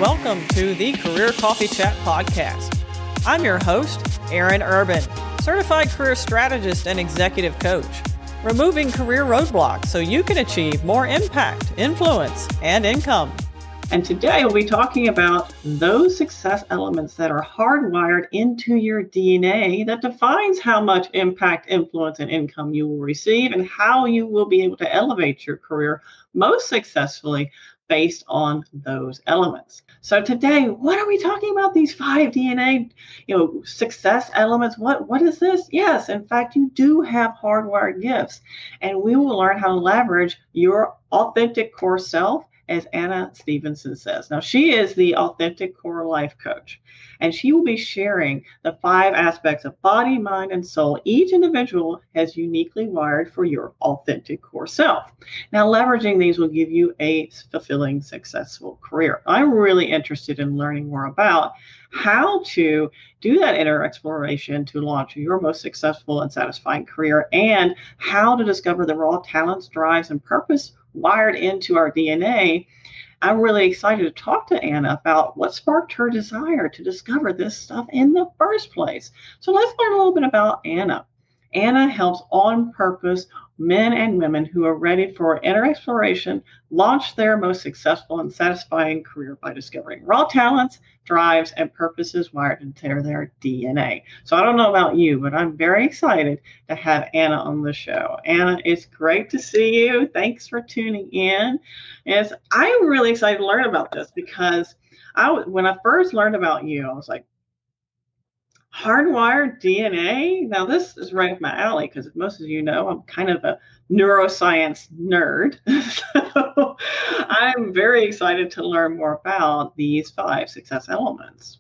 Welcome to the Career Coffee Chat podcast. I'm your host, Aaron Urban, certified career strategist and executive coach, removing career roadblocks so you can achieve more impact, influence, and income. And today we'll be talking about those success elements that are hardwired into your DNA that defines how much impact, influence, and income you will receive and how you will be able to elevate your career most successfully based on those elements. So today, what are we talking about? These 5 DNA, success elements. What is this? Yes, in fact, you do have hardwired gifts, and we will learn how to leverage your authentic core self, as Anna Stephenson says. Now, she is the Authentic Core Life Coach, and she will be sharing the 5 aspects of body, mind, and soul each individual has uniquely wired for your authentic core self. Now, leveraging these will give you a fulfilling, successful career. I'm really interested in learning more about how to do that inner exploration to launch your most successful and satisfying career, and how to discover the raw talents, drives, and purpose wired into our DNA. I'm really excited to talk to Anna about what sparked her desire to discover this stuff in the first place. So let's learn a little bit about Anna. Anna helps on-purpose men and women who are ready for inner exploration launch their most successful and satisfying career by discovering raw talents, drives, and purposes wired into their DNA. So I don't know about you, but I'm very excited to have Anna on the show. Anna, it's great to see you. Thanks for tuning in. I'm really excited to learn about this because when I first learned about you, I was like, hardwired DNA? Now, this is right up my alley because most of you know I'm kind of a neuroscience nerd. So I'm very excited to learn more about these 5 success elements.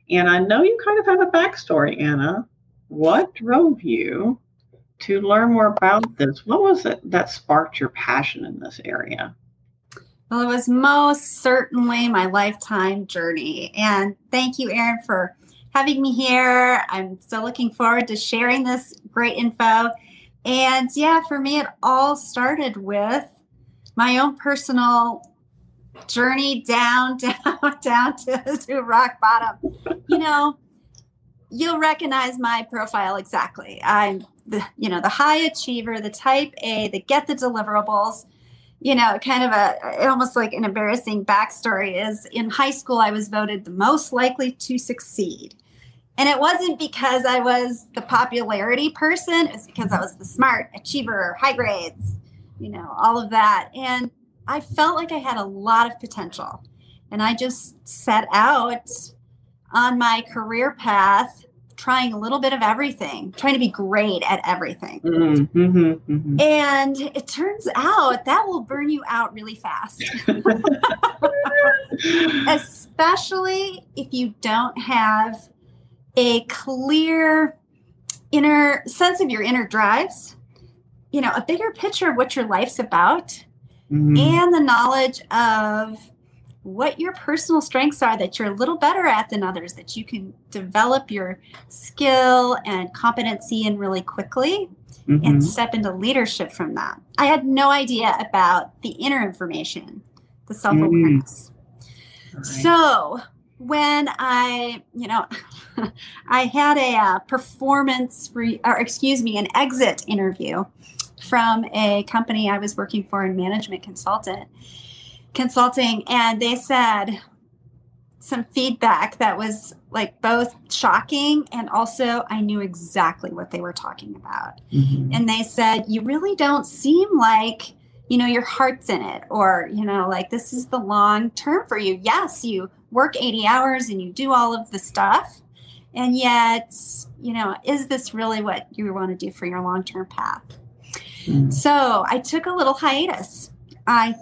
And I know you kind of have a backstory, Anna. What drove you to learn more about this? What was it that sparked your passion in this area? Well, it was most certainly my lifetime journey. And thank you, Aaron, for having me here. I'm so looking forward to sharing this great info. And yeah, for me, it all started with my own personal journey down to rock bottom. You'll recognize my profile exactly. I'm the high achiever, the type A, that get the deliverables. Kind of almost like an embarrassing backstory is in high school, I was voted the most likely to succeed. And it wasn't because I was the popularity person. It was because I was the smart achiever, high grades, all of that. And I felt like I had a lot of potential. And I just set out on my career path, trying a little bit of everything, trying to be great at everything. And it turns out that will burn you out really fast. Especially if you don't have a clear inner sense of your inner drives, a bigger picture of what your life's about, and the knowledge of what your personal strengths are that you're a little better at than others, that you can develop your skill and competency in really quickly and step into leadership from that. I had no idea about the inner information, the self-awareness. Right. So when I had a an exit interview from a company I was working for in management consulting, and they said some feedback that was like both shocking and also I knew exactly what they were talking about. And they said, you really don't seem like, your heart's in it, or, like this is the long term for you. Yes, you work 80 hours and you do all of the stuff. And yet, is this really what you want to do for your long-term path? So I took a little hiatus. I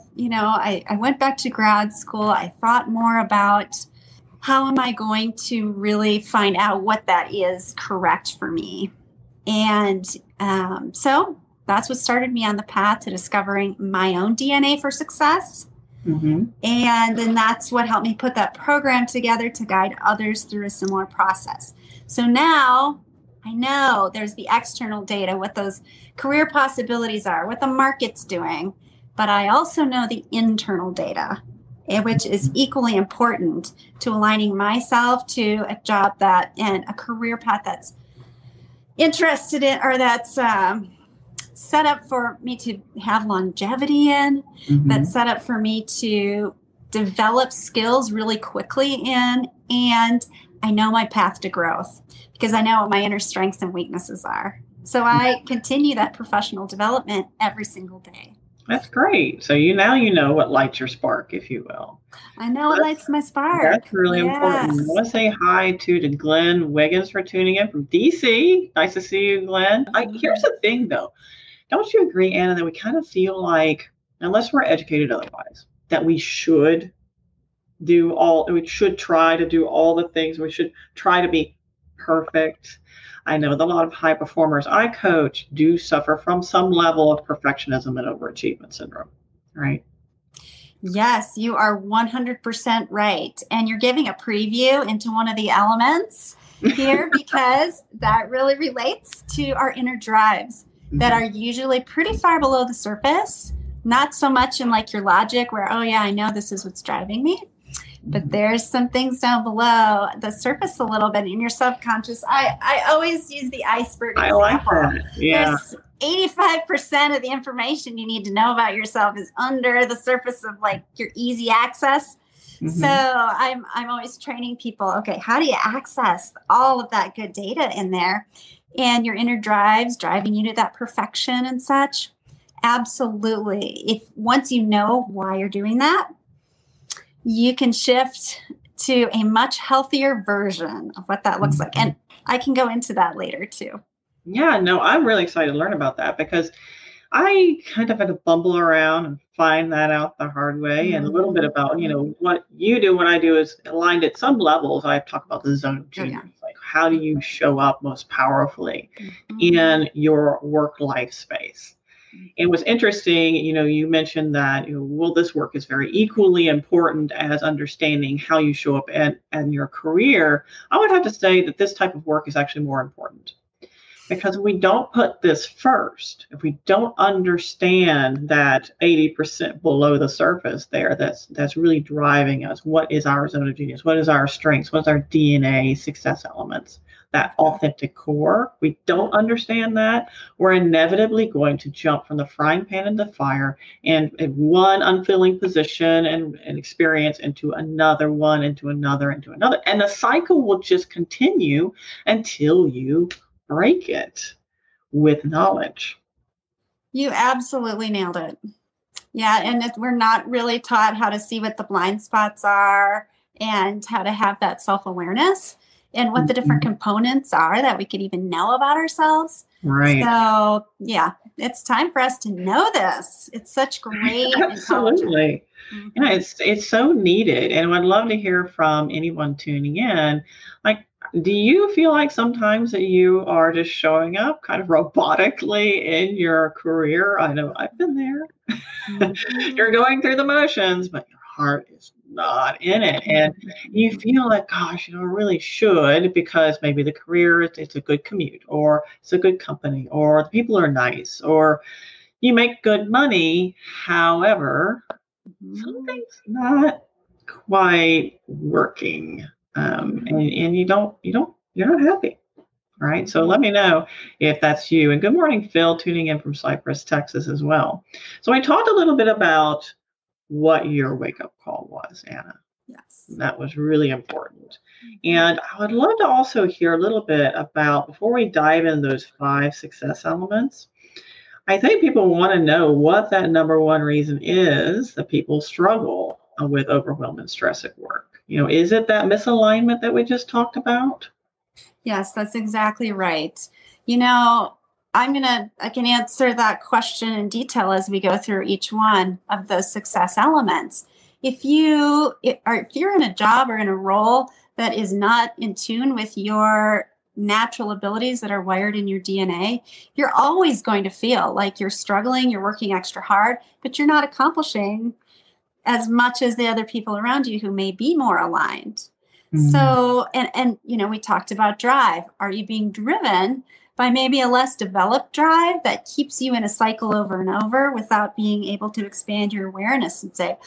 went back to grad school. I thought more about how am I going to really find out what that is correct for me. And so that's what started me on the path to discovering my own DNA for success. And then that's what helped me put that program together to guide others through a similar process. So now I know there's the external data, what those career possibilities are, what the market's doing, but I also know the internal data. which is equally important to aligning myself to a job and a career path that's interested in, or that's set up for me to have longevity in, that's set up for me to develop skills really quickly in, and I know my path to growth because I know what my inner strengths and weaknesses are. So I continue that professional development every single day. That's great. So you know what lights your spark, if you will. I know what lights my spark. That's really important. I want to say hi to Glenn Wiggins for tuning in from DC. Nice to see you, Glenn. Here's the thing, though. Don't you agree, Anna, that we kind of feel like, unless we're educated otherwise, that we should try to do all the things. We should try to be perfect. I know that a lot of high performers I coach do suffer from some level of perfectionism and overachievement syndrome, right? Yes, you are 100% right. And you're giving a preview into one of the elements here because that really relates to our inner drives that are usually pretty far below the surface. Not so much in like your logic where, oh yeah, I know this is what's driving me. But there's some things down below the surface a little bit in your subconscious. I always use the iceberg example. I like that. Yeah. There's 85% of the information you need to know about yourself is under the surface of like your easy access. So I'm always training people. Okay, how do you access all of that good data in there? And your inner drives driving you to that perfection and such. Absolutely. If once you know why you're doing that, you can shift to a much healthier version of what that looks like. And I can go into that later too. Yeah, no, I'm really excited to learn about that because I kind of had to bumble around and find that out the hard way. And a little bit about, what you do, what I do is aligned at some levels. I talk about the zone of genius, like how do you show up most powerfully in your work-life space? And what's interesting, you mentioned that, this work is very equally important as understanding how you show up in your career. I would have to say that this type of work is actually more important because if we don't put this first, if we don't understand that 80% below the surface there, that's really driving us. What is our zone of genius? What is our strengths? What's our DNA success elements? That authentic core, we don't understand that, we're inevitably going to jump from the frying pan into fire and in one unfilling position and experience into another one, into another. And the cycle will just continue until you break it with knowledge. You absolutely nailed it. Yeah, and we're not really taught how to see what the blind spots are and how to have that self-awareness. And what the different components are that we could even know about ourselves. Right. So, yeah, it's time for us to know this. It's such great Absolutely. It's so needed. And I'd love to hear from anyone tuning in. Like, do you feel like sometimes that you are just showing up kind of robotically in your career? I know I've been there. You're going through the motions, but your heart is not in it. And you feel like, gosh, I really should, because maybe the career, it's a good commute, or it's a good company, or the people are nice, or you make good money. However, something's not quite working. And you're not happy. All right. So let me know if that's you. And good morning, Phil, tuning in from Cypress, Texas as well. So I talked a little bit about what your wake-up call was, Anna. Yes. That was really important. And I would love to also hear a little bit about, before we dive into those 5 success elements, I think people want to know what that number one reason is that people struggle with overwhelm and stress at work. Is it that misalignment that we just talked about? Yes, that's exactly right. I can answer that question in detail as we go through each one of those success elements. If you're in a job or in a role that is not in tune with your natural abilities that are wired in your DNA, you're always going to feel like you're struggling, you're working extra hard, but you're not accomplishing as much as the other people around you who may be more aligned. So, and we talked about drive. Are you being driven by maybe a less developed drive that keeps you in a cycle over and over without being able to expand your awareness and say,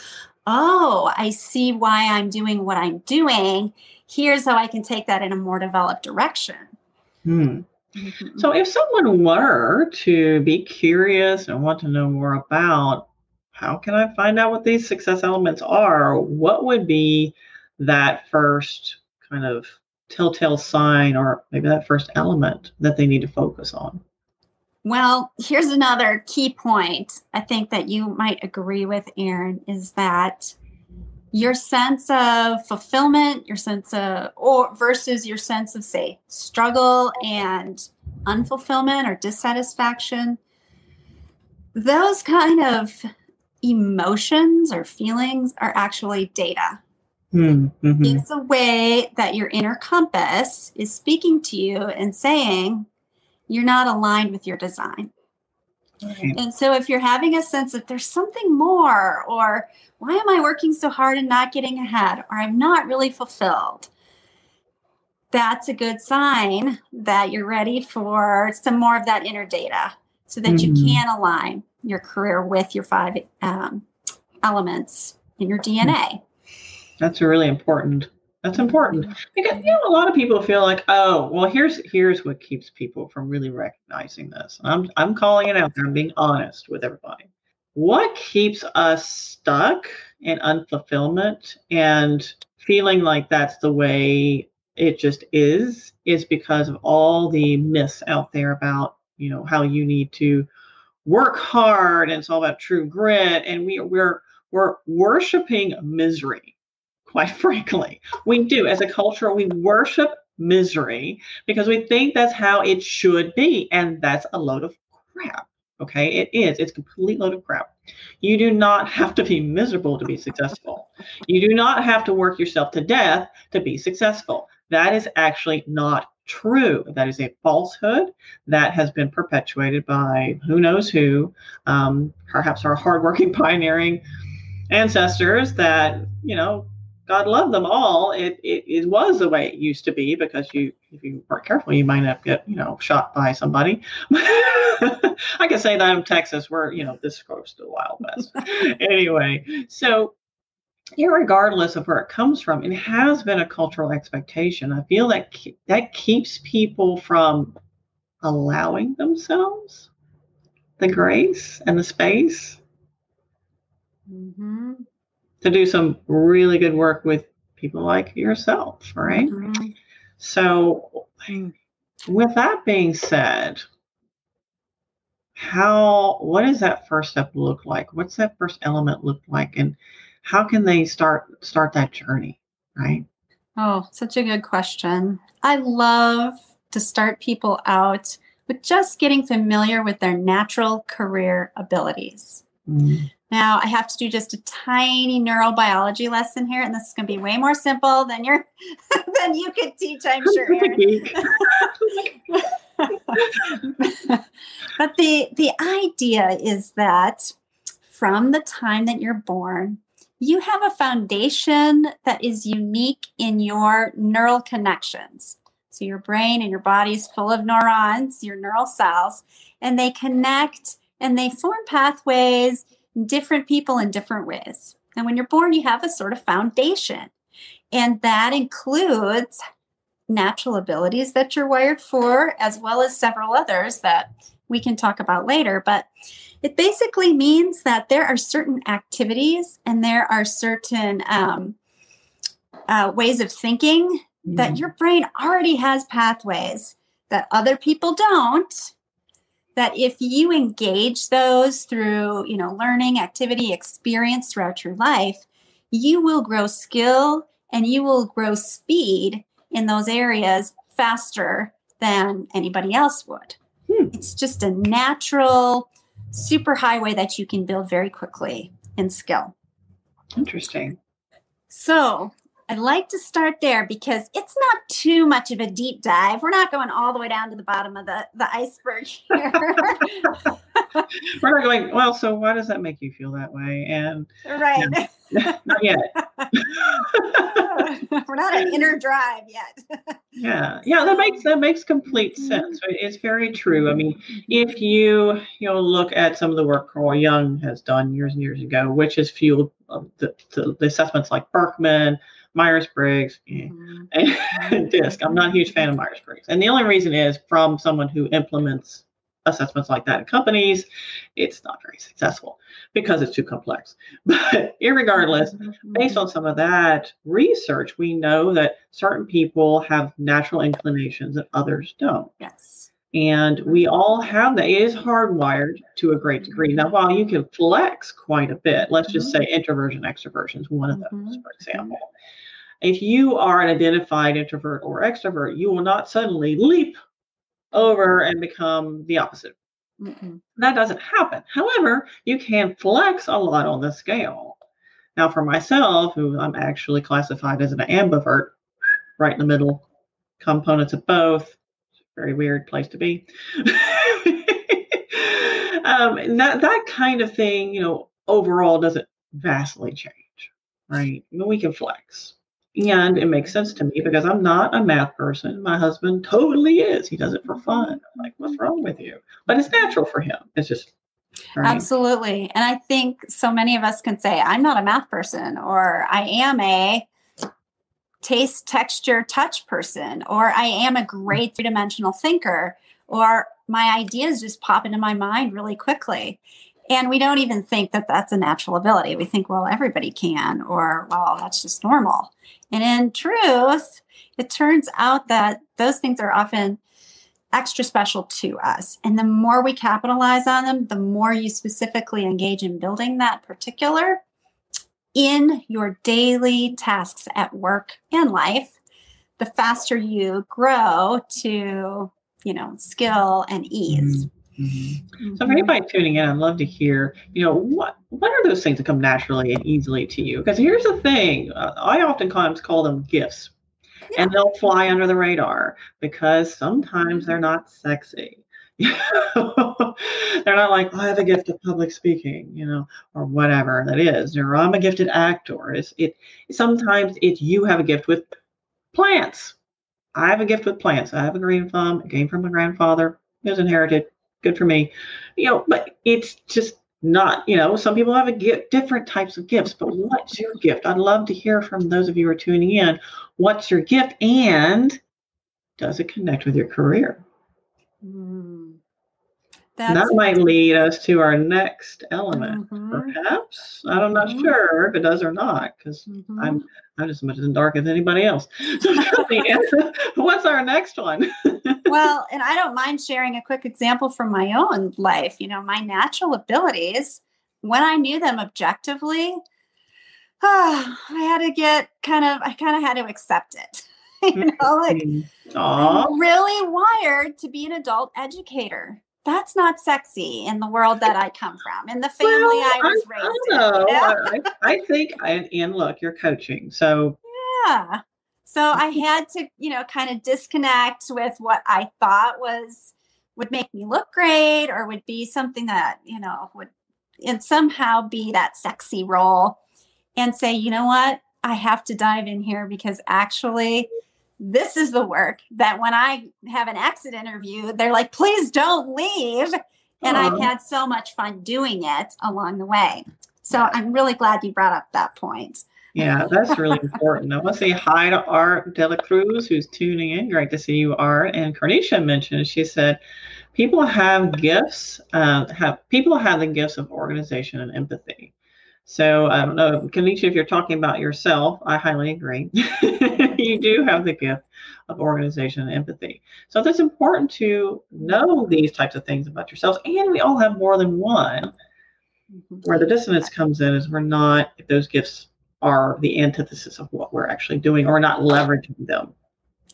oh, I see why I'm doing what I'm doing. Here's how I can take that in a more developed direction. Mm-hmm. So if someone were to be curious and want to know more about how can I find out what these success elements are, what would be that first kind of telltale sign or maybe that first element that they need to focus on? Well, here's another key point I think that you might agree with, Erin, is that your sense of fulfillment, your sense of, or versus your sense of, say, struggle and unfulfillment or dissatisfaction, those kind of emotions or feelings are actually data. Mm-hmm. It's a way that your inner compass is speaking to you and saying you're not aligned with your design. Right. And so if you're having a sense that there's something more, or why am I working so hard and not getting ahead, or I'm not really fulfilled, that's a good sign that you're ready for some more of that inner data so that you can align your career with your 5 elements in your DNA. That's really important. That's important because a lot of people feel like, oh, well, here's what keeps people from really recognizing this. I'm calling it out there. I'm being honest with everybody. What keeps us stuck in unfulfillment and feeling like that's the way it just is because of all the myths out there about, how you need to work hard and it's all about true grit. And we're worshiping misery. Quite frankly, we do. As a culture, we worship misery because we think that's how it should be. And that's a load of crap. Okay, it is. It's a complete load of crap. You do not have to be miserable to be successful. You do not have to work yourself to death to be successful. That is actually not true. That is a falsehood that has been perpetuated by who knows who, perhaps our hardworking, pioneering ancestors that, God love them all. It was the way it used to be because if you weren't careful, you might have get shot by somebody. I can say that in Texas, where this goes to the Wild West. Anyway, so irregardless of where it comes from, it has been a cultural expectation. I feel that keeps people from allowing themselves the grace and the space. Mm-hmm. To do some really good work with people like yourself, right? Mm-hmm. So with that being said, what does that first step look like? What's that first element look like? And how can they start that journey, right? Oh, such a good question. I love to start people out with just getting familiar with their natural career abilities. Now, I have to do just a tiny neurobiology lesson here, and this is going to be way more simple than you could teach, I'm sure, Erin. But the idea is that from the time that you're born, you have a foundation that is unique in your neural connections. So your brain and your body is full of neurons, your neural cells, and they connect and they form pathways, different people in different ways. And when you're born, you have a sort of foundation. And that includes natural abilities that you're wired for, as well as several others that we can talk about later. But it basically means that there are certain activities and there are certain ways of thinking that your brain already has pathways that other people don't. That if you engage those through, learning, activity, experience throughout your life, you will grow skill and you will grow speed in those areas faster than anybody else would. It's just a natural super highway that you can build very quickly in skill. Interesting. So I'd like to start there because it's not too much of a deep dive. We're not going all the way down to the bottom of the iceberg here. We're not going, well, so why does that make you feel that way? And right. Not yet. We're not an inner drive yet. Yeah. That makes complete sense. It's very true. I mean, if you look at some of the work Carl Jung has done years and years ago, which has fueled the assessments like Berkman, Myers-Briggs, and DISC. I'm not a huge fan of Myers-Briggs, and the only reason is from someone who implements assessments like that in companies, it's not very successful because it's too complex. But irregardless, based on some of that research, we know that certain people have natural inclinations that others don't. Yes. And we all have that. It is hardwired to a great degree. Now, while you can flex quite a bit, let's just say introversion, extroversion is one of those, for example. If you are an identified introvert or extrovert, you will not suddenly leap over and become the opposite. That doesn't happen. However, you can flex a lot on the scale. Now, for myself, who I'm actually classified as an ambivert, right in the middle, components of both, very weird place to be. That kind of thing, overall doesn't vastly change, right? We can flex. And it makes sense to me because I'm not a math person. My husband totally is. He does it for fun. I'm like, what's wrong with you? But it's natural for him. It's just right? Absolutely. And I think so many of us can say, I'm not a math person, or I am a taste, texture, touch person, or I am a great three-dimensional thinker, or my ideas just pop into my mind really quickly. And we don't even think that that's a natural ability. We think, well, everybody can, or, well, that's just normal. And in truth, it turns out that those things are often extra special to us. And the more we capitalize on them, the more you specifically engage in building that particular in your daily tasks at work and life, the faster you grow to, skill and ease. So for anybody tuning in, I'd love to hear, what are those things that come naturally and easily to you? Because here's the thing, I oftentimes call them gifts, and they'll fly under the radar because sometimes they're not sexy. They're not like, I have a gift of public speaking, or whatever that is, or I'm a gifted actor. Sometimes you have a gift with plants. I have a gift with plants. I have a green thumb. It came from my grandfather. It was inherited. Good for me, but it's just not, some people have different types of gifts, but what's your gift? I'd love to hear from those of you who are tuning in. What's your gift, and does it connect with your career? That might lead us to our next element, perhaps. I'm not sure if it does or not, because I'm just as much in the dark as anybody else. So tell me, what's our next one? Well, and I don't mind sharing a quick example from my own life. My natural abilities, when I knew them objectively, I kind of had to accept it. I'm really wired to be an adult educator. That's not sexy in the world that I come from, in the family I was raised in. I think, and look, you're coaching, so. Yeah. So I had to, kind of disconnect with what I thought would make me look great, or would be something that, would somehow be that sexy role, and say, you know what, I have to dive in here because actually this is the work that when I have an exit interview, they're like, please don't leave. And I've had so much fun doing it along the way. So I'm really glad you brought up that point. Yeah, that's really important. I want to say hi to Art Dela Cruz, who's tuning in. Great to see you, Art. And Carnisha mentioned, she said, people have gifts, people have the gifts of organization and empathy. So I don't know, Carnisha, if you're talking about yourself, I highly agree. You do have the gift of organization and empathy. So it's important to know these types of things about yourselves. And we all have more than one. Where the dissonance comes in is if those gifts are the antithesis of what we're actually doing, or not leveraging them.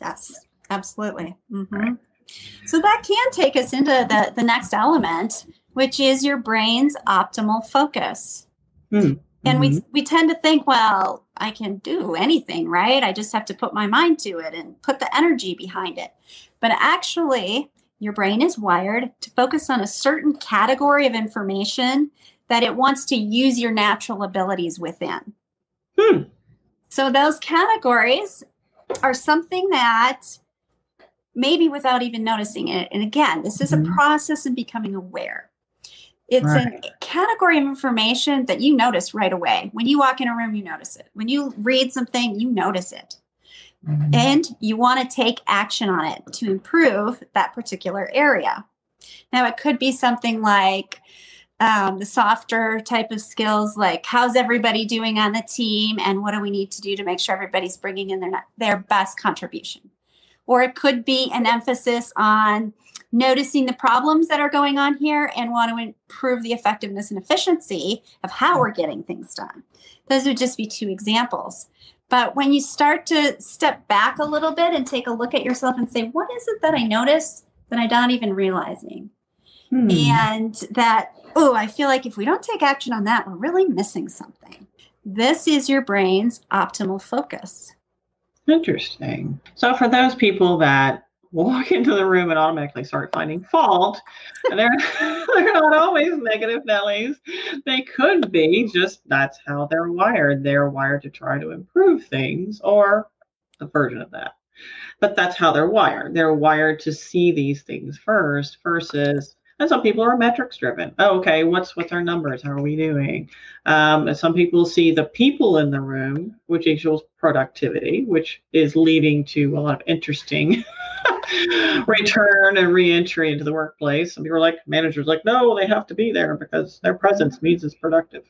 Yes, absolutely. Right. So that can take us into the next element, which is your brain's optimal focus. And we tend to think, well, I can do anything, right? I just have to put my mind to it and put the energy behind it. But actually, your brain is wired to focus on a certain category of information that it wants to use your natural abilities within. So those categories are something that maybe without even noticing it. And again, this is a process of becoming aware. It's a category of information that you notice right away. When you walk in a room, you notice it. When you read something, you notice it. And you want to take action on it to improve that particular area. Now, it could be something like the softer type of skills, like how's everybody doing on the team and what do we need to do to make sure everybody's bringing in their best contribution. Or it could be an emphasis on noticing the problems that are going on here and want to improve the effectiveness and efficiency of how we're getting things done. Those would just be two examples. But when you start to step back a little bit and take a look at yourself and say, what is it that I notice that I'm not even realizing? And that, I feel like if we don't take action on that, we're really missing something. This is your brain's optimal focus. Interesting. So for those people that walk into the room and automatically start finding fault, and they're not always negative Nellies. They could be just that's how they're wired. They're wired to try to improve things, or a version of that. But that's how they're wired. They're wired to see these things first versus, and some people are metrics driven. Oh, okay, what's our numbers? How are we doing? And some people see the people in the room, which equals productivity, which is leading to a lot of interesting return and re-entry into the workplace. Some people are like, managers like, no, they have to be there because their presence means it's productive.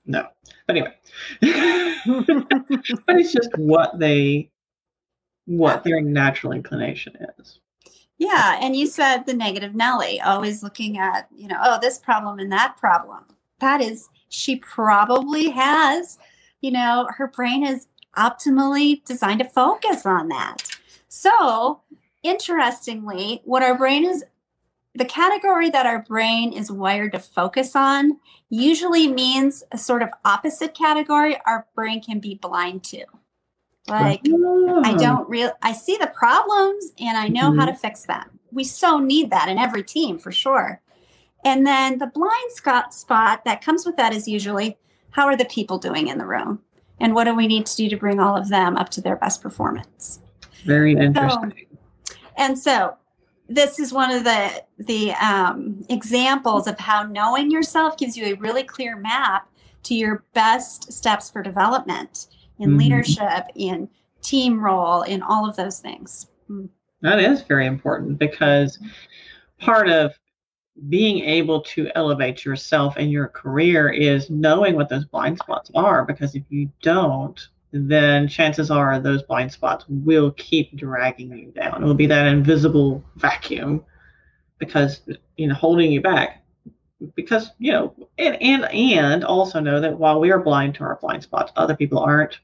No, but anyway, but it's just what their natural inclination is. Yeah. And you said the negative Nelly, always looking at, this problem and that problem. That is, she probably has, her brain is optimally designed to focus on that. So interestingly, what our brain is, the category that our brain is wired to focus on usually means a sort of opposite category our brain can be blind to. Like, I see the problems and I know how to fix them. We so need that in every team for sure. And then the blind spot that comes with that is usually, how are the people doing in the room? And what do we need to do to bring all of them up to their best performance? Very interesting. So this is one of the examples of how knowing yourself gives you a really clear map to your best steps for development in leadership, in team role, in all of those things. That is very important, because part of being able to elevate yourself in your career is knowing what those blind spots are, because if you don't, then chances are those blind spots will keep dragging you down. It will be that invisible vacuum because, holding you back. Because, and also know that while we are blind to our blind spots, other people aren't.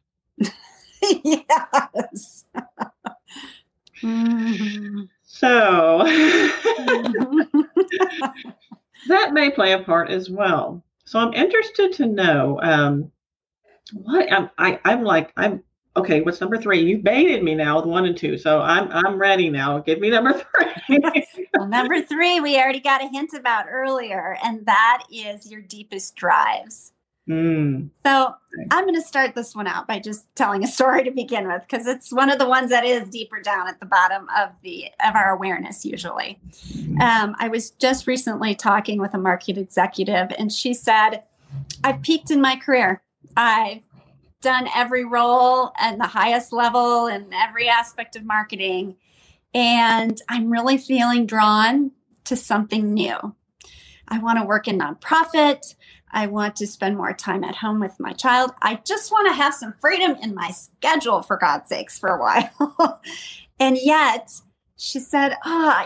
Yes. So that may play a part as well. So I'm interested to know okay. What's number 3? You baited me now with 1 and 2, so I'm ready now. Give me number 3. Well, number 3 we already got a hint about earlier, and that is your deepest drives. So I'm going to start this one out by just telling a story to begin with, because it's one of the ones that is deeper down at the bottom of our awareness usually. I was just recently talking with a market executive, and she said, I've peaked in my career. I've done every role at the highest level in every aspect of marketing, and I'm really feeling drawn to something new. I want to work in nonprofit. I want to spend more time at home with my child. I just want to have some freedom in my schedule, for God's sakes, for a while. And yet she said, I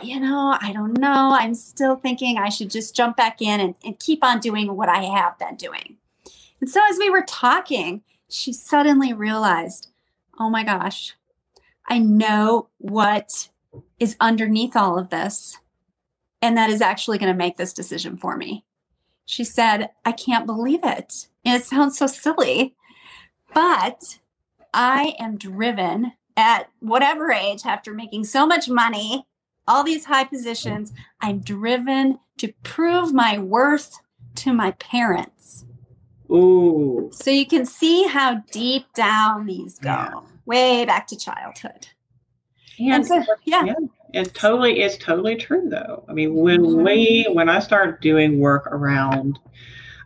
don't know. I'm still thinking I should just jump back in and keep on doing what I have been doing. And so as we were talking, she suddenly realized, oh my gosh, I know what is underneath all of this. And that is actually going to make this decision for me. She said, I can't believe it. And it sounds so silly, but I am driven at whatever age, after making so much money, all these high positions, I'm driven to prove my worth to my parents. Ooh. So you can see how deep down these go, way back to childhood. And so, it's totally true though. I mean, when I started doing work around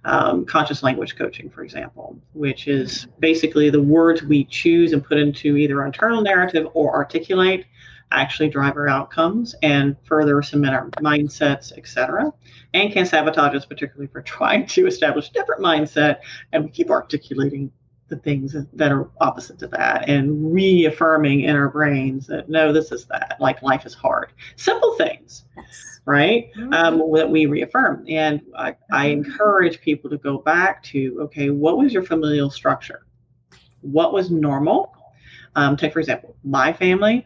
conscious language coaching, for example, which is basically the words we choose and put into either our internal narrative or articulate actually drive our outcomes and further cement our mindsets, etc., and can sabotage us, particularly for trying to establish a different mindset, and we keep articulating the things that are opposite to that and reaffirming in our brains that no, this is that, like life is hard. Simple things, right? That we reaffirm. And I encourage people to go back to, okay, what was your familial structure? What was normal? Take, for example, my family,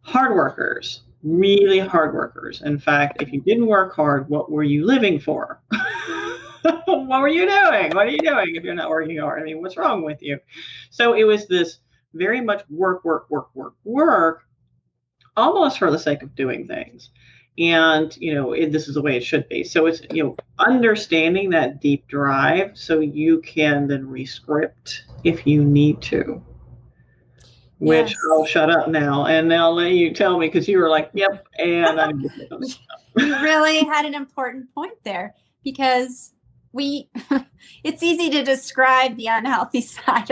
hard workers, really hard workers. In fact, if you didn't work hard, what were you living for? What were you doing? What are you doing if you're not working hard? I mean, what's wrong with you? So it was this very much work, almost for the sake of doing things. And, this is the way it should be. So it's, understanding that deep drive so you can then rescript if you need to. Which Yes. I'll shut up now and I'll let you tell me, because you were like, yep, and I need to say something. You really had an important point there, because it's easy to describe the unhealthy side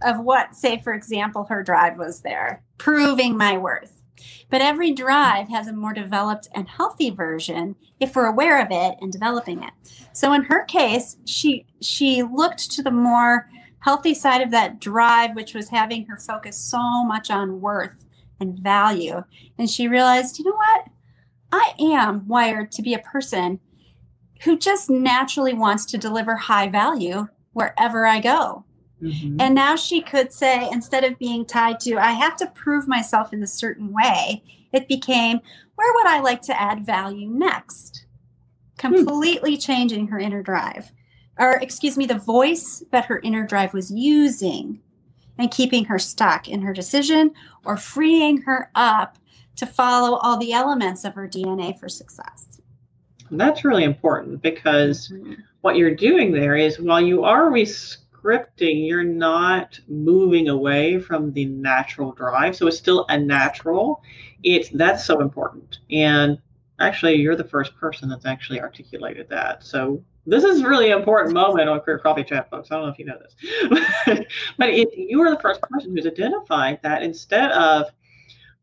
of what, say, for example, her drive was there, proving my worth. But every drive has a more developed and healthy version if we're aware of it and developing it. So in her case, she looked to the more healthy side of that drive, which was having her focus so much on worth and value. And she realized, you know what? I am wired to be a person who just naturally wants to deliver high value wherever I go. Mm-hmm. And now she could say, instead of being tied to, I have to prove myself in a certain way, it became, where would I like to add value next? Completely changing her inner drive. The voice that her inner drive was using and keeping her stuck in her decision or freeing her up to follow all the elements of her DNA for success. That's really important, because what you're doing there is, while you are rescripting, you're not moving away from the natural drive. So it's still a natural. That's so important. And actually, you're the first person that's actually articulated that. So this is really an important moment on Career Coffee Chat, folks. I don't know if you know this, but you are the first person who's identified that, instead of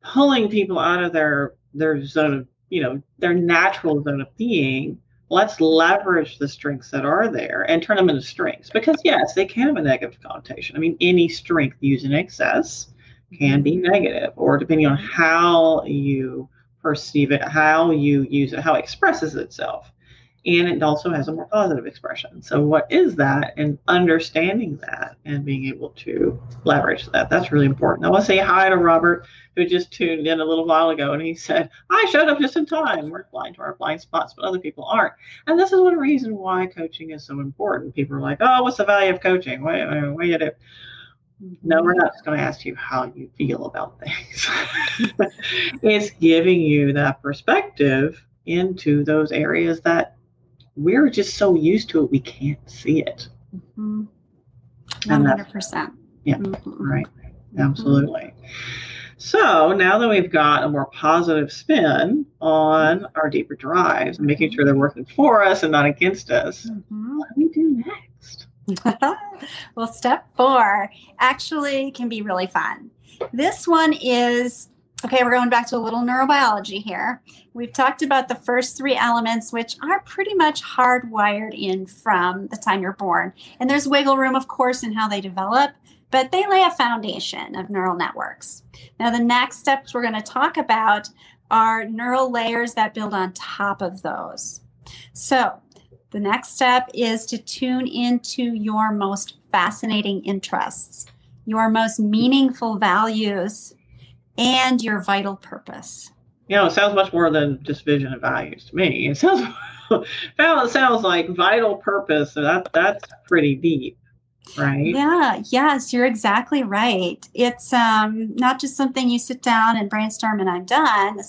pulling people out of their zone of, their natural zone of being, let's leverage the strengths that are there and turn them into strengths. Because yes, they can have a negative connotation. I mean, any strength used in excess can be negative, or depending on how you perceive it, how you use it, how it expresses itself. And it also has a more positive expression. So what is that? And understanding that and being able to leverage that. That's really important. I want to say hi to Robert, who just tuned in a little while ago. And he said, I showed up just in time. We're blind to our blind spots, but other people aren't. And this is one reason why coaching is so important. People are like, oh, what's the value of coaching? What do you do? No, we're not just going to ask you how you feel about things. It's giving you that perspective into those areas that we're just so used to it, we can't see it. 100%. Yeah, right. Absolutely. So now that we've got a more positive spin on our deeper drives, making sure they're working for us and not against us, what do we do next? Well, step 4 actually can be really fun. This one is, okay, we're going back to a little neurobiology here. We've talked about the first 3 elements, which are pretty much hardwired in from the time you're born. And there's wiggle room, of course, in how they develop, but they lay a foundation of neural networks. Now, the next steps we're going to talk about are neural layers that build on top of those. So the next step is to tune into your most fascinating interests, your most meaningful values, and your vital purpose. It sounds much more than just vision and values to me. It sounds Now it sounds like vital purpose. So that's pretty deep, right? Yeah, yes, you're exactly right. It's not just something you sit down and brainstorm and I'm done.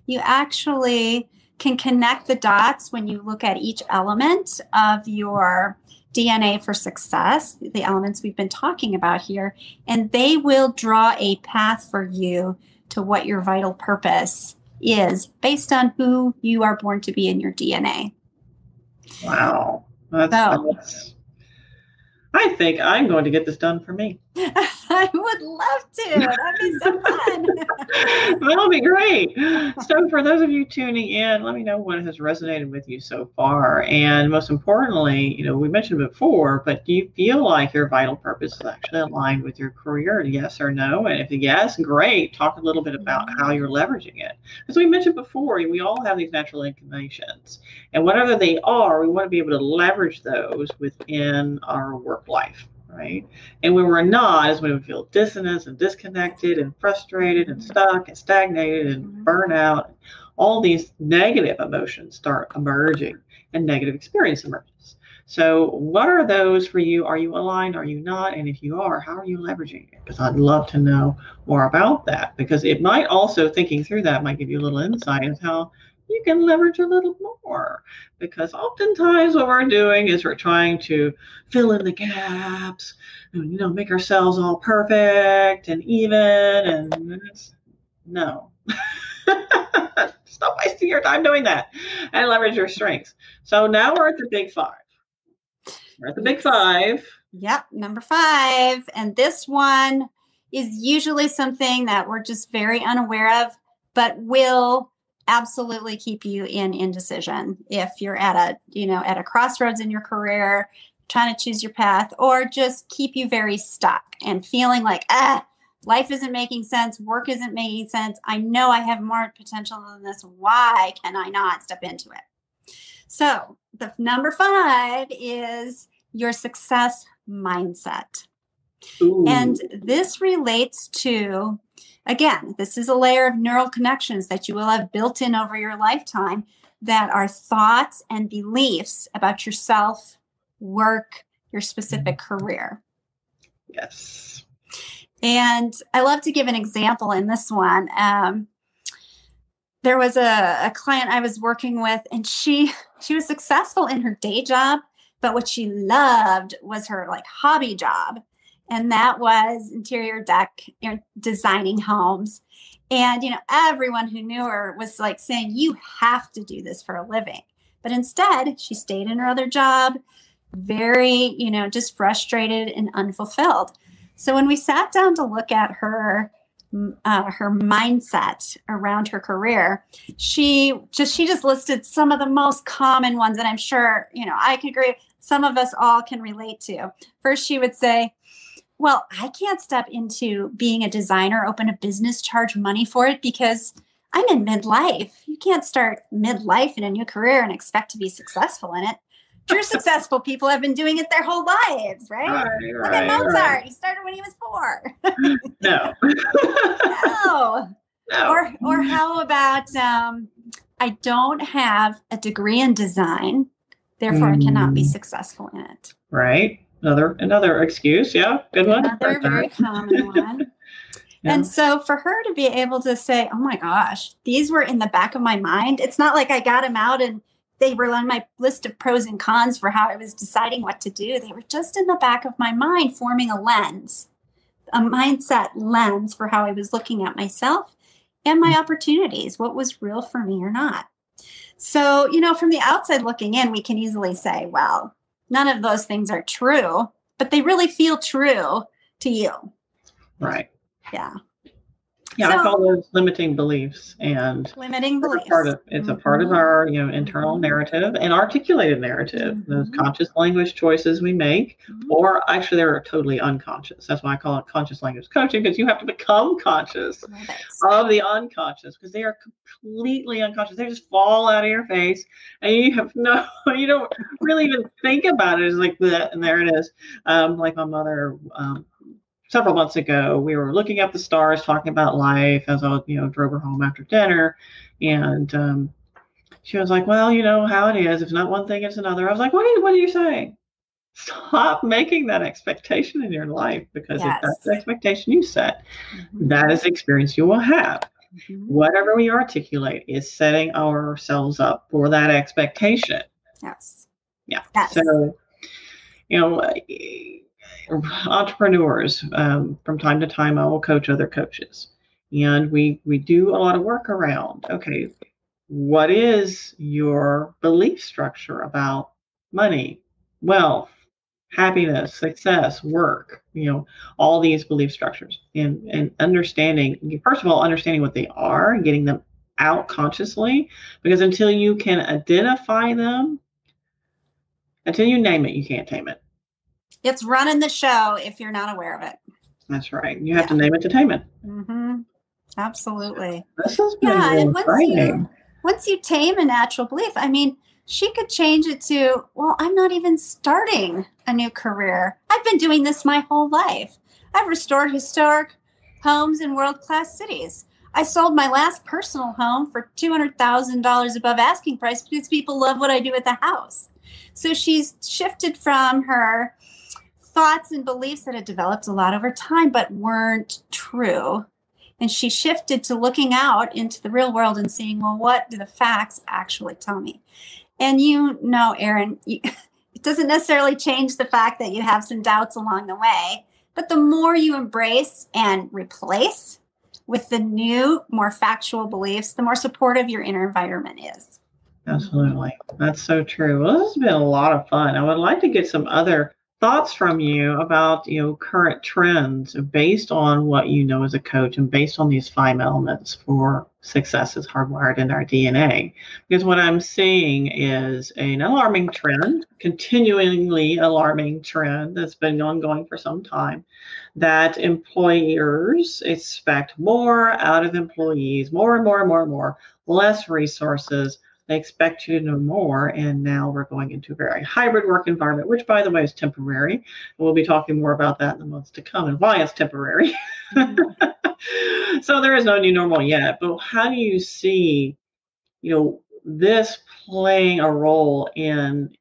You actually can connect the dots when you look at each element of your DNA for success, the elements we've been talking about here, and they will draw a path for you to what your vital purpose is based on who you are born to be in your DNA. Wow. I think I'm going to get this done for me. I would love to. That'd be so fun. That'll be great. So for those of you tuning in, let me know what has resonated with you so far. And most importantly, we mentioned before, but do you feel like your vital purpose is actually aligned with your career? Yes or no? And if yes, great. Talk a little bit about how you're leveraging it. As we mentioned before, we all have these natural inclinations. And whatever they are, we want to be able to leverage those within our work life. Right. And when we're not is when we feel dissonance and disconnected and frustrated and stuck and stagnated and burnout. All these negative emotions start emerging and negative experience emerges. So what are those for you? Are you aligned? Are you not? And if you are, how are you leveraging it? Because I'd love to know more about that, because it might also, thinking through that might give you a little insight into how you can leverage a little more, because oftentimes what we're doing is we're trying to fill in the gaps and, make ourselves all perfect and even, and no. Stop wasting your time doing that and leverage your strengths. So now we're at the big five. We're at the big five. Yep, number 5. And this one is usually something that we're just very unaware of, but will absolutely keep you in indecision if you're at a crossroads in your career, trying to choose your path, or just keep you very stuck and feeling like, life isn't making sense, work isn't making sense. I know I have more potential than this. Why can I not step into it? So the number 5 is your success mindset. Ooh. And this relates to, again, this is a layer of neural connections that you will have built in over your lifetime that are thoughts and beliefs about yourself, work, your specific career. Yes. And I love to give an example in this one. There was a client I was working with, and she was successful in her day job, but what she loved was her hobby job. And that was interior designing homes. And, everyone who knew her was saying, you have to do this for a living. But instead, she stayed in her other job, very, just frustrated and unfulfilled. So when we sat down to look at her mindset around her career, she just listed some of the most common ones that I'm sure, I could agree, some of us all can relate to. First, she would say, well, I can't step into being a designer, open a business, charge money for it because I'm in midlife. You can't start midlife in a new career and expect to be successul in it. True successful people have been doing it their whole lives, right? Look at Mozart. Right. He started when he was 4. No. No. Or how about I don't have a degree in design, therefore I cannot be successful in it. Right. Another excuse. Yeah. Good one. Another very common one. Yeah. And so for her to be able to say, oh my gosh, these were in the back of my mind. It's not like I got them out and they were on my list of pros and cons for how I was deciding what to do. They were just in the back of my mind, forming a lens, a mindset lens for how I was looking at myself and my opportunities, what was real for me or not. So, from the outside looking in, we can easily say, well, none of those things are true, but they really feel true to you. Right. Yeah. Yeah, so, I call those limiting beliefs, and limiting beliefs. It's a part of our, internal narrative and articulated narrative. Those conscious language choices we make, or actually they're totally unconscious. That's why I call it conscious language coaching, because you have to become conscious of the unconscious, because they are completely unconscious. They just fall out of your face, and you don't really even think about it. It's like that, and there it is. Like my mother. Several months ago, we were looking at the stars, talking about life as I, drove her home after dinner. And She was like, well, you know how it is. If not one thing, it's another. I was like, what are you saying? Stop making that expectation in your life, because if that's the Yes. expectation you set, that is the experience you will have. Whatever we articulate is setting ourselves up for that expectation. Yes. Yeah. Yes. So, you know, entrepreneurs, from time to time, I will coach other coaches, and we do a lot of work around, okay, what is your belief structure about money, wealth, happiness, success, work, all these belief structures, and understanding, first of all, understanding what they are and getting them out consciously, because until you can identify them, until you name it, you can't tame it. It's running the show if you're not aware of it. That's right. You have to name it to tame it. Absolutely. This has been and once you tame a natural belief, I mean, she could change it to, well, I'm not even starting a new career. I've been doing this my whole life. I've restored historic homes in world-class cities. I sold my last personal home for $200,000 above asking price because people love what I do at the house. So she's shifted from her thoughts and beliefs that had developed a lot over time but weren't true. And she shifted to looking out into the real world and seeing, well, what do the facts actually tell me? And Erin, it doesn't necessarily change the fact that you have some doubts along the way. But the more you embrace and replace with the new, more factual beliefs, the more supportive your inner environment is. Absolutely. That's so true. Well, this has been a lot of fun. I would like to get some other thoughts from you about, current trends based on what you know as a coach and based on these 5 elements for success is hardwired in our DNA. Because what I'm seeing is an alarming trend, continually alarming trend that's been ongoing for some time, that employers expect more out of employees, more and more and more and more, less resources. They expect you to know more, and now we're going into a very hybrid work environment, which, by the way, is temporary. And we'll be talking more about that in the months to come and why it's temporary. So there is no new normal yet. But how do you see, this playing a role in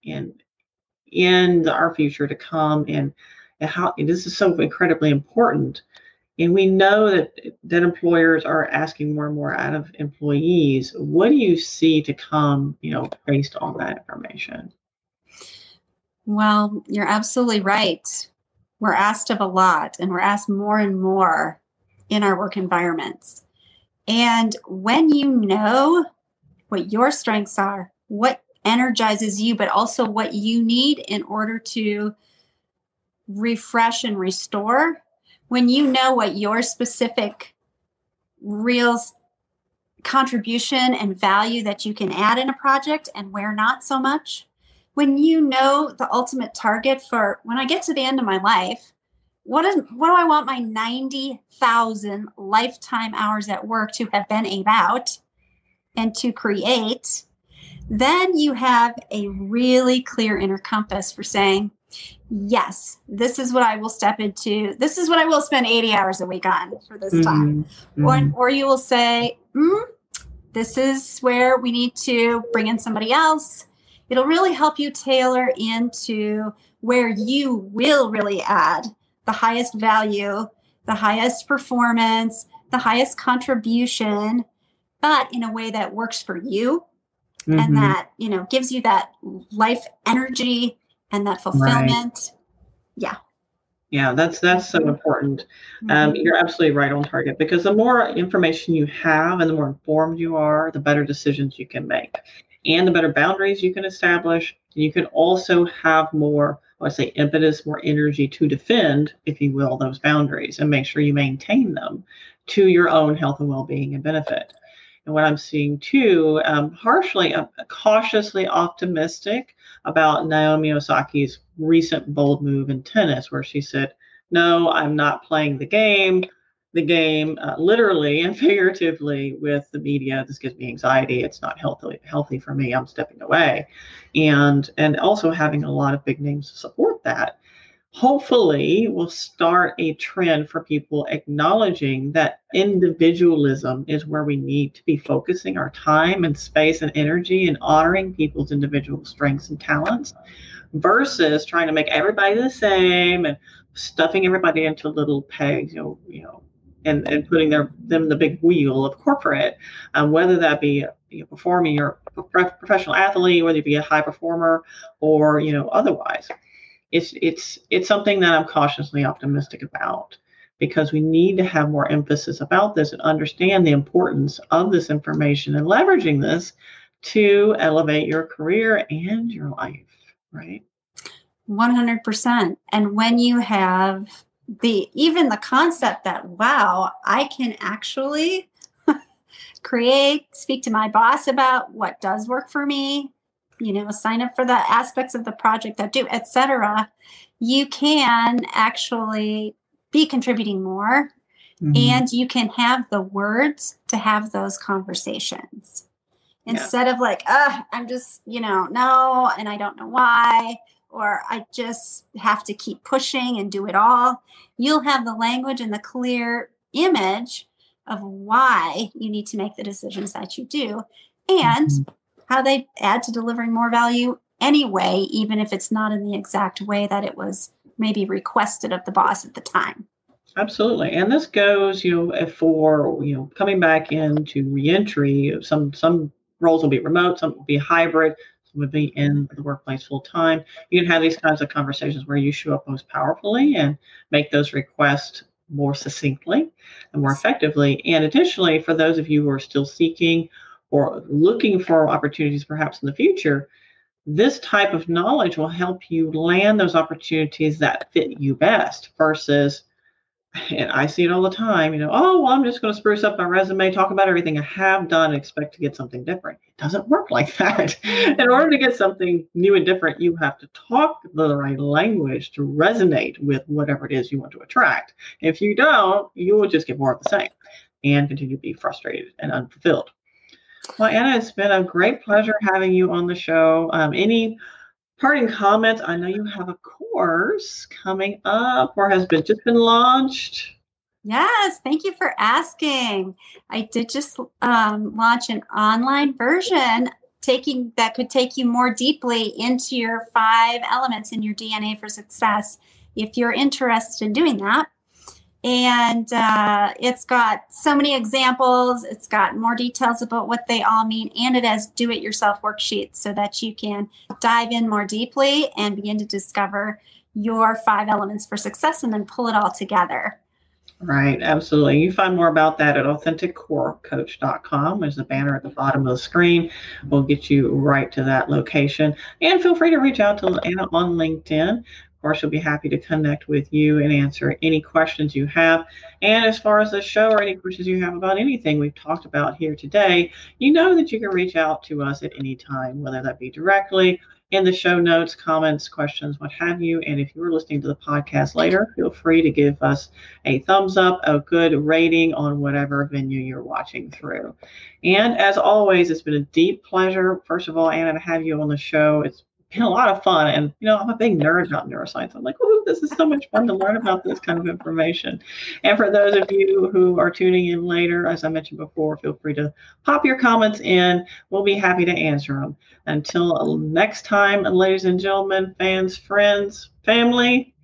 our future to come, and how this is so incredibly important? And we know that employers are asking more and more out of employees. What do you see to come, based on that information? Well, you're absolutely right. We're asked of a lot, and we're asked more and more in our work environments. And when you know what your strengths are, what energizes you, but also what you need in order to refresh and restore, when you know what your specific real contribution and value that you can add in a project and where not so much, when you know the ultimate target for when I get to the end of my life, what do I want my 90,000 lifetime hours at work to have been about and to create, then you have a really clear inner compass for saying, yes, this is what I will step into. This is what I will spend 80 hours a week on for this time. Or you will say, this is where we need to bring in somebody else. It'll really help you tailor into where you will really add the highest value, the highest performance, the highest contribution, but in a way that works for you and that, gives you that life energy and that fulfillment. Right. Yeah, that's so important. You're absolutely right on target, because the more information you have and the more informed you are, the better decisions you can make and the better boundaries you can establish. You can also have more, let's say, impetus, more energy to defend, if you will, those boundaries and make sure you maintain them to your own health and well-being and benefit. And what I'm seeing too, cautiously optimistic about Naomi Osaki's recent bold move in tennis, where she said, no, I'm not playing the game literally and figuratively with the media. This gives me anxiety. It's not healthy for me. I'm stepping away. And also having a lot of big names to support that. hopefully will start a trend for people acknowledging that individualism is where we need to be focusing our time and space and energy and honoring people's individual strengths and talents versus trying to make everybody the same and stuffing everybody into little pegs, and putting them in the big wheel of corporate, whether that be performing or professional athlete, whether you be a high performer or otherwise. It's something that I'm cautiously optimistic about, because we need to have more emphasis about this and understand the importance of this information and leveraging this to elevate your career and your life, right? 100%. And when you have even the concept that, wow, I can actually speak to my boss about what does work for me, sign up for the aspects of the project that do, etc. You can actually be contributing more, and you can have the words to have those conversations instead of like, I'm just, no, and I don't know why, or I just have to keep pushing and do it all. You'll have the language and the clear image of why you need to make the decisions that you do and how they add to delivering more value anyway, even if it's not in the exact way that it was maybe requested of the boss at the time. Absolutely. And this goes, for, coming back into reentry. Some roles will be remote, some will be hybrid, some will be in the workplace full time. You can have these kinds of conversations where you show up most powerfully and make those requests more succinctly and more effectively. And additionally, for those of you who are still seeking or looking for opportunities perhaps in the future, this type of knowledge will help you land those opportunities that fit you best versus, and I see it all the time, I'm just going to spruce up my resume, talk about everything I have done, and expect to get something different. It doesn't work like that. In order to get something new and different, you have to talk the right language to resonate with whatever it is you want to attract. If you don't, you will just get more of the same and continue to be frustrated and unfulfilled. Well, Anna, it's been a great pleasure having you on the show. Any parting comments? I know you have a course coming up or has just been launched. Yes, thank you for asking. I did just launch an online version that could take you more deeply into your 5 elements in your DNA for success, if you're interested in doing that. And it's got so many examples. It's got more details about what they all mean. And it has do-it-yourself worksheets so that you can dive in more deeply and begin to discover your 5 elements for success and then pull it all together. Right, absolutely. You find more about that at authenticcorecoach.com. There's a banner at the bottom of the screen. We'll get you right to that location. And feel free to reach out to Anna on LinkedIn. Of course, she'll be happy to connect with you and answer any questions you have. And as far as the show or any questions you have about anything we've talked about here today, you know that you can reach out to us at any time, whether that be directly in the show notes, comments, questions, what have you. And if you're listening to the podcast later, feel free to give us a thumbs up, a good rating on whatever venue you're watching through. And as always, it's been a deep pleasure, first of all, Anna, to have you on the show. It's been a lot of fun. And, I'm a big nerd about neuroscience. I'm like, oh, this is so much fun to learn about this kind of information. And for those of you who are tuning in later, as I mentioned before, feel free to pop your comments in. We'll be happy to answer them. Until next time, ladies and gentlemen, fans, friends, family,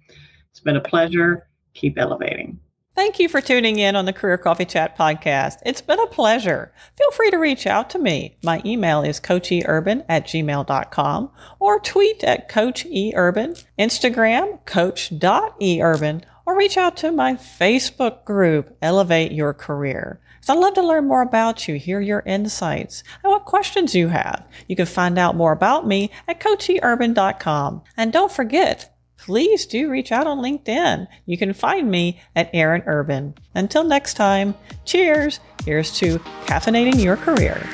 it's been a pleasure. Keep elevating. Thank you for tuning in on the Career Coffee Chat podcast. It's been a pleasure. Feel free to reach out to me. My email is coacheurban@gmail.com or tweet at coacheurban, Instagram, coach.eurban, or reach out to my Facebook group, Elevate Your Career. So I'd love to learn more about you, hear your insights, and what questions you have. You can find out more about me at coacheurban.com. And don't forget, please do reach out on LinkedIn. You can find me at Erin Urban. Until next time, cheers. Here's to caffeinating your career.